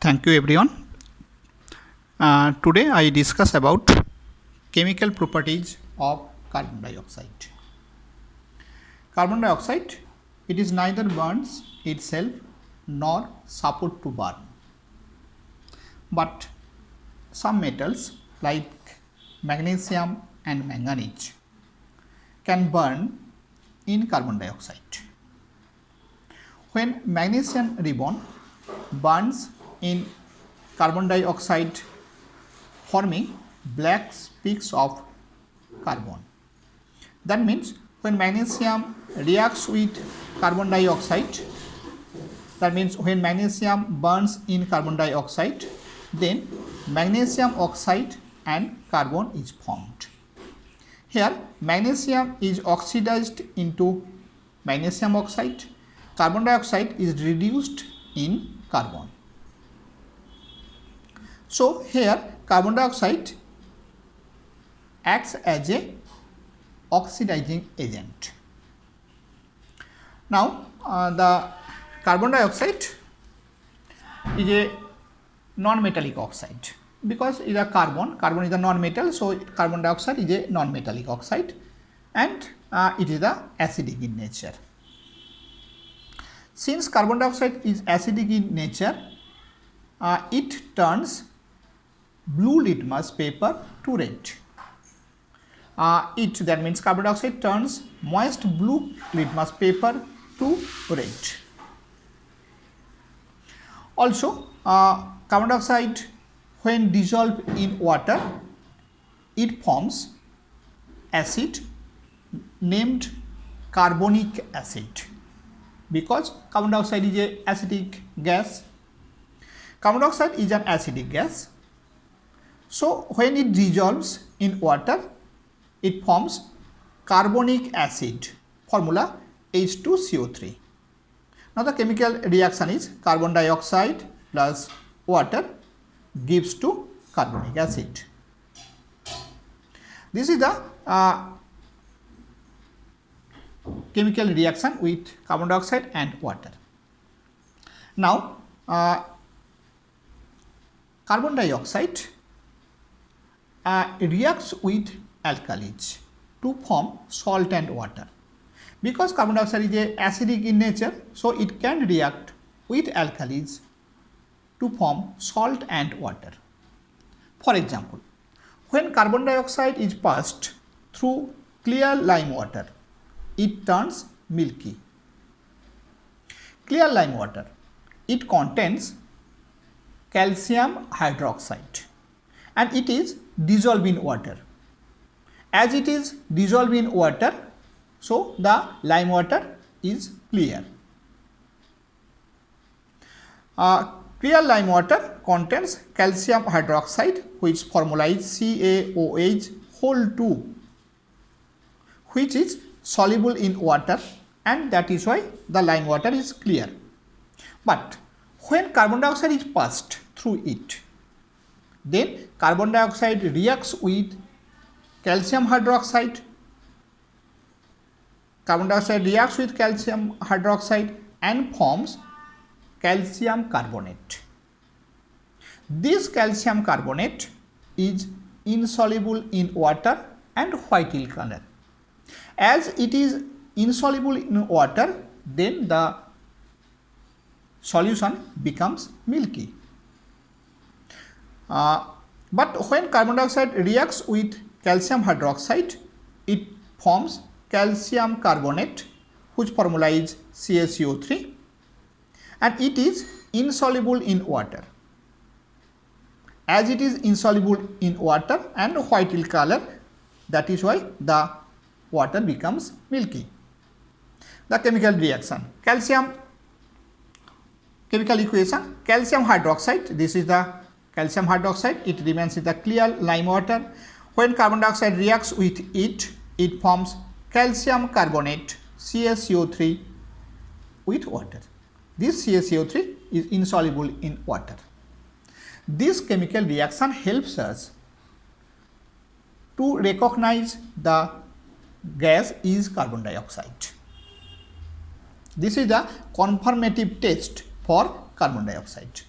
Thank you everyone. Today I discuss about chemical properties of carbon dioxide. Carbon dioxide, it is neither burns itself nor support to burn. But some metals like magnesium and manganese can burn in carbon dioxide. When magnesium ribbon burns in carbon dioxide, forming black peaks of carbon. That means when magnesium reacts with carbon dioxide, that means when magnesium burns in carbon dioxide, then magnesium oxide and carbon is formed. Here magnesium is oxidized into magnesium oxide, carbon dioxide is reduced in carbon. So here carbon dioxide acts as a oxidizing agent. Now the carbon dioxide is a non-metallic oxide because it is a carbon is a non-metal, so carbon dioxide is a non-metallic oxide and it is acidic in nature. Since carbon dioxide is acidic in nature, it turns blue litmus paper to red. That means carbon dioxide turns moist blue litmus paper to red. Also, carbon dioxide when dissolved in water, it forms acid named carbonic acid because carbon dioxide is an acidic gas. Carbon dioxide is an acidic gas. So when it dissolves in water, it forms carbonic acid, formula H2CO3. Now the chemical reaction is carbon dioxide plus water gives to carbonic acid. This is the chemical reaction with carbon dioxide and water. Now carbon dioxide reacts with alkalis to form salt and water. Because carbon dioxide is acidic in nature, so it can react with alkalis to form salt and water. For example, when carbon dioxide is passed through clear lime water, it turns milky. Clear lime water, it contains calcium hydroxide and it is dissolved in water. As it is dissolved in water, so the lime water is clear. Clear lime water contains calcium hydroxide, which formula is CaOH whole 2, which is soluble in water, and that is why the lime water is clear. But when carbon dioxide is passed through it, then carbon dioxide reacts with calcium hydroxide. Carbon dioxide reacts with calcium hydroxide and forms calcium carbonate. This calcium carbonate is insoluble in water and white in color. As it is insoluble in water, then the solution becomes milky. But when carbon dioxide reacts with calcium hydroxide, it forms calcium carbonate, whose formula is CaCO3, and it is insoluble in water. As it is insoluble in water and white in color, that is why the water becomes milky. The chemical reaction, chemical equation, calcium hydroxide, this is the calcium hydroxide, it remains in the clear lime water. When carbon dioxide reacts with it, it forms calcium carbonate CaCO3 with water. This CaCO3 is insoluble in water. This chemical reaction helps us to recognize the gas is carbon dioxide. This is the conformative test for carbon dioxide,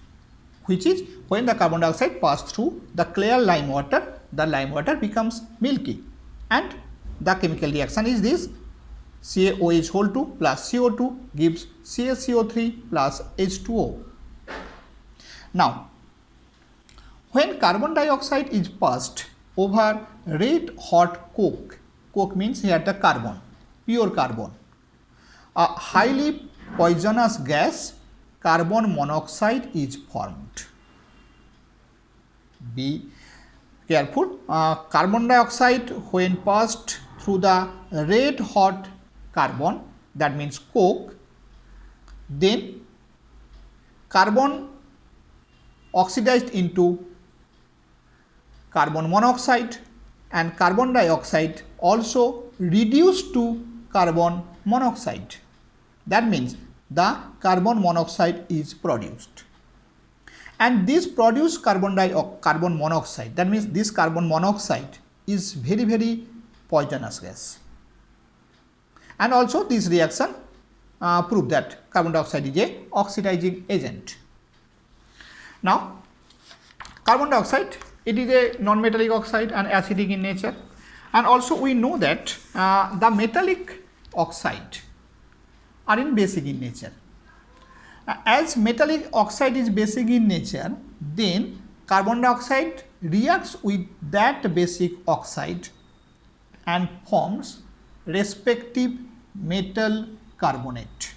which is when the carbon dioxide passes through the clear lime water, the lime water becomes milky, and the chemical reaction is this: CaOH whole 2 plus CO2 gives CaCO3 plus H2O. Now, when carbon dioxide is passed over red hot coke, coke means here the carbon, pure carbon, a highly poisonous gas, carbon monoxide, is formed. Be careful. Carbon dioxide when passed through the red hot carbon, that means coke, then carbon oxidized into carbon monoxide, and carbon dioxide also reduced to carbon monoxide. That means the carbon monoxide is produced, and this produced carbon monoxide, that means this carbon monoxide is very poisonous gas. And also this reaction prove that carbon dioxide is a oxidizing agent. Now, carbon dioxide, it is a non-metallic oxide and acidic in nature, and also we know that the metallic oxide are in basic in nature. As metallic oxide is basic in nature, then carbon dioxide reacts with that basic oxide and forms respective metal carbonate.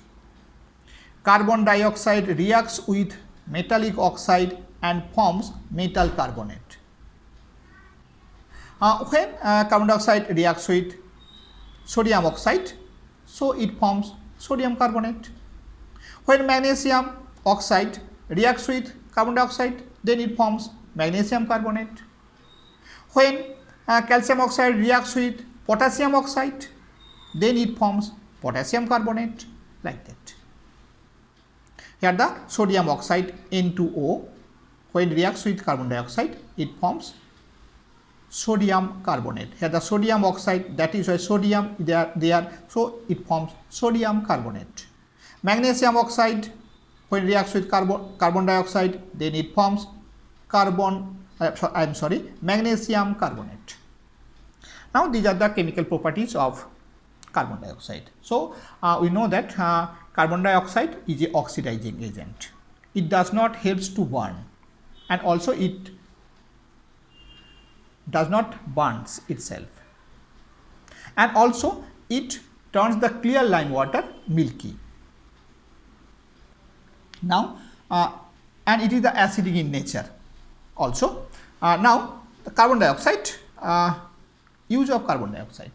Carbon dioxide reacts with metallic oxide and forms metal carbonate. When carbon dioxide reacts with sodium oxide, so it forms sodium carbonate. When magnesium oxide reacts with carbon dioxide, then it forms magnesium carbonate. When calcium oxide reacts with potassium oxide, then it forms potassium carbonate, like that. Here the sodium oxide N2O, when reacts with carbon dioxide, it forms sodium carbonate. Here the sodium oxide, that is why sodium there, so it forms sodium carbonate. Magnesium oxide, when reacts with carbon dioxide, then it forms magnesium carbonate. Now these are the chemical properties of carbon dioxide. So we know that carbon dioxide is an oxidizing agent. It does not help to burn, and also it does not burn itself, and also it turns the clear lime water milky. Now and it is the acidic in nature also. Now the carbon dioxide, use of carbon dioxide,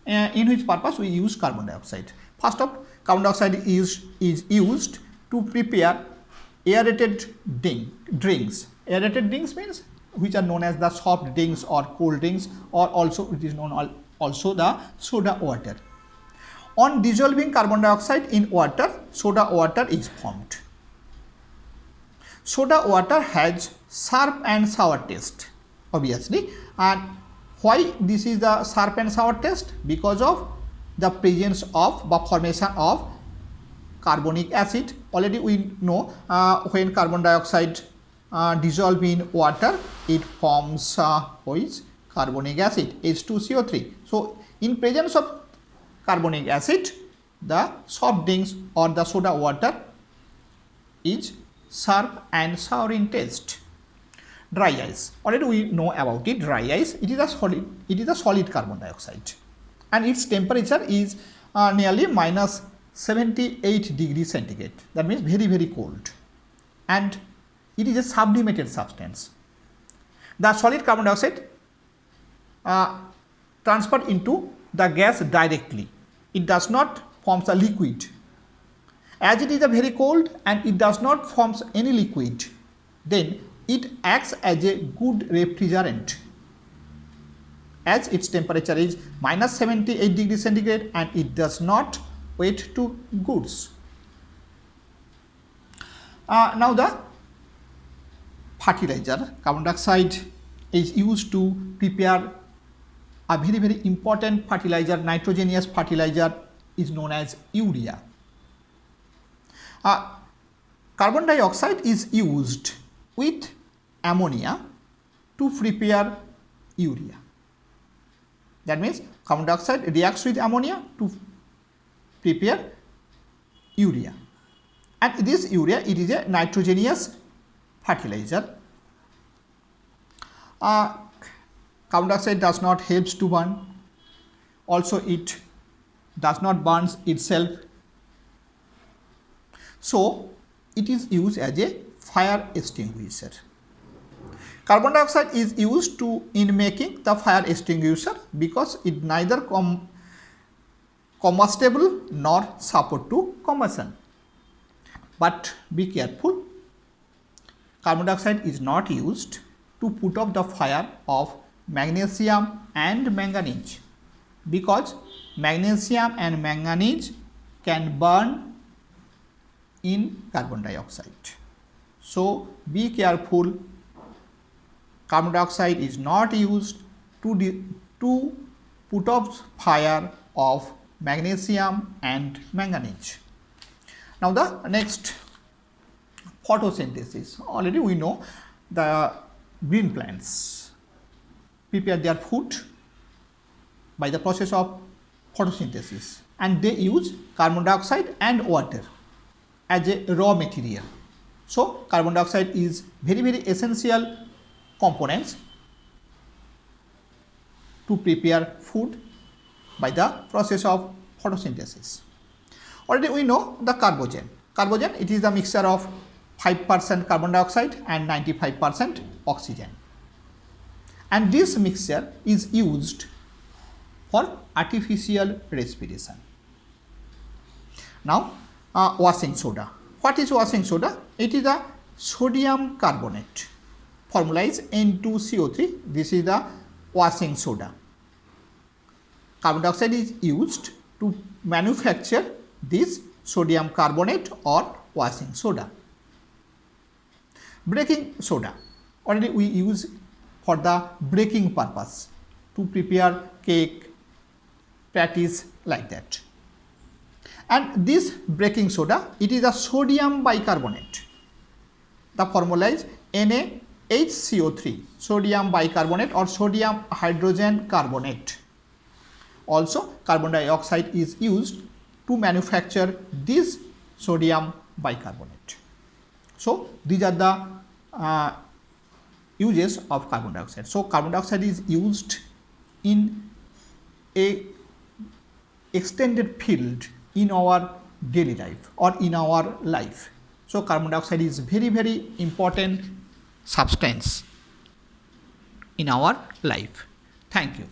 in which purpose we use carbon dioxide. First of, carbon dioxide is used to prepare aerated drinks. Aerated drinks means which are known as the soft drinks or cold drinks, or also it is known also the soda water. On dissolving carbon dioxide in water, soda water is formed. Soda water has sharp and sour taste, obviously. And why this is the sharp and sour taste? Because of the presence of the formation of carbonic acid. Already we know when carbon dioxide dissolve in water, it forms which carbonic acid, H2CO3. So in presence of carbonic acid, the soft drinks or the soda water is sharp and sour in taste. Dry ice, already we know about it. Dry ice, it is a solid carbon dioxide, and its temperature is nearly minus 78 degrees centigrade. That means very cold, and it is a sublimated substance. The solid carbon dioxide transferred into the gas directly. It does not form a liquid. As it is a very cold and it does not form any liquid, then it acts as a good refrigerant, as its temperature is minus 78 degrees centigrade and it does not wet to goods. Now the fertilizer, carbon dioxide is used to prepare a very important fertilizer, nitrogenious fertilizer, is known as urea. Carbon dioxide is used with ammonia to prepare urea. That means carbon dioxide reacts with ammonia to prepare urea, and this urea, it is a nitrogenious fertilizer. Carbon dioxide does not help to burn, also it does not burn itself, so it is used as a fire extinguisher. Carbon dioxide is used in making the fire extinguisher because it neither combustible nor support to combustion. But be careful, carbon dioxide is not used to put out the fire of magnesium and manganese, because magnesium and manganese can burn in carbon dioxide. So be careful, carbon dioxide is not used to put out fire of magnesium and manganese. Now the next, photosynthesis. Already we know the green plants prepare their food by the process of photosynthesis, and they use carbon dioxide and water as a raw material. So carbon dioxide is very essential components to prepare food by the process of photosynthesis. Already we know the carbogen. Carbogen, it is the mixture of 5% carbon dioxide and 95% oxygen, and this mixture is used for artificial respiration. Now washing soda. What is washing soda? It is a sodium carbonate. Formula is N2CO3. This is the washing soda. Carbon dioxide is used to manufacture this sodium carbonate or washing soda. Baking soda. Already we use for the baking purpose to prepare cake, patties, like that. And this baking soda, it is a sodium bicarbonate. The formula is NaHCO3, sodium bicarbonate or sodium hydrogen carbonate. Also carbon dioxide is used to manufacture this sodium bicarbonate. So these are the uses of carbon dioxide. So carbon dioxide is used in a extended field in our daily life or in our life. So carbon dioxide is very important substance in our life. Thank you.